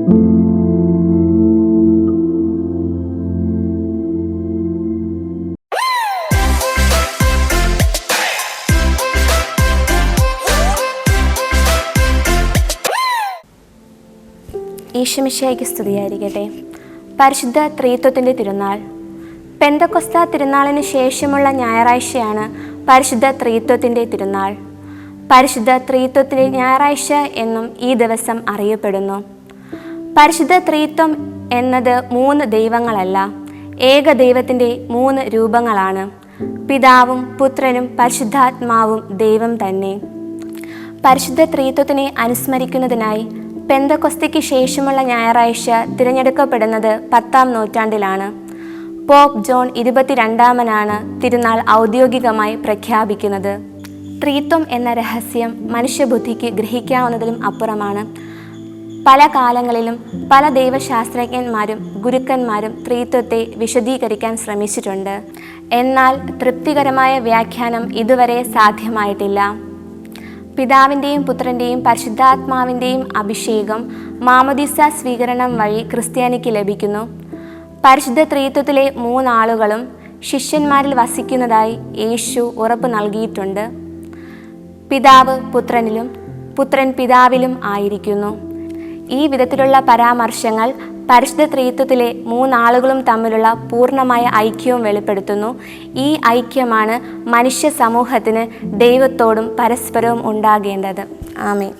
ഈശോമിശിഹായ്ക്ക് സ്തുതിയായിരിക്കട്ടെ. പരിശുദ്ധ ത്രിത്വത്തിൻ്റെ തിരുനാൾ. പെന്തക്കൊസ്താ തിരുനാളിന് ശേഷമുള്ള ഞായറാഴ്ചയാണ് പരിശുദ്ധ ത്രിത്വത്തിൻ്റെ തിരുനാൾ. പരിശുദ്ധ ത്രിത്വത്തിൻ്റെ ഞായറാഴ്ച എന്നും ഈ ദിവസം അറിയപ്പെടുന്നു. പരിശുദ്ധ ത്രിത്വം എന്നത് 3 ദൈവങ്ങളല്ല, ഏക ദൈവത്തിൻ്റെ 3 രൂപങ്ങളാണ്. പിതാവും പുത്രനും പരിശുദ്ധാത്മാവും ദൈവം തന്നെ. പരിശുദ്ധ ത്രിത്വത്തിനെ അനുസ്മരിക്കുന്നതിനായി പെന്തക്കൊസ്തയ്ക്ക് ശേഷമുള്ള ഞായറാഴ്ച തിരഞ്ഞെടുക്കപ്പെടുന്നത് 10-ാം നൂറ്റാണ്ടിലാണ്. പോപ്പ് ജോൺ 22-ാമനാണ് തിരുനാൾ ഔദ്യോഗികമായി പ്രഖ്യാപിക്കുന്നത്. ത്രിത്വം എന്ന രഹസ്യം മനുഷ്യബുദ്ധിക്ക് ഗ്രഹിക്കാവുന്നതിലും അപ്പുറമാണ്. പല കാലങ്ങളിലും പല ദൈവശാസ്ത്രജ്ഞന്മാരും ഗുരുക്കന്മാരും ത്രിത്വത്തെ വിശദീകരിക്കാൻ ശ്രമിച്ചിട്ടുണ്ട്. എന്നാൽ തൃപ്തികരമായ വ്യാഖ്യാനം ഇതുവരെ സാധ്യമായിട്ടില്ല. പിതാവിൻ്റെയും പുത്രൻ്റെയും പരിശുദ്ധാത്മാവിൻ്റെയും അഭിഷേകം മാമോദീസ സ്വീകരണം വഴി ക്രിസ്ത്യാനിക്ക് ലഭിക്കുന്നു. പരിശുദ്ധ ത്രിത്വത്തിലെ 3 ആളുകളും ശിഷ്യന്മാരിൽ വസിക്കുന്നതായി യേശു ഉറപ്പ് നൽകിയിട്ടുണ്ട്. പിതാവ് പുത്രനിലും പുത്രൻ പിതാവിലും ആയിരിക്കുന്നു. ഈ വിധത്തിലുള്ള പരാമർശങ്ങൾ പരിശുദ്ധ ത്രിത്വത്തിലെ 3 ആളുകളും തമ്മിലുള്ള പൂർണ്ണമായ ഐക്യവും വെളിപ്പെടുത്തുന്നു. ഈ ഐക്യമാണ് മനുഷ്യ സമൂഹത്തിന് ദൈവത്തോടും പരസ്പരവും ഉണ്ടാകേണ്ടത്. ആമേൻ.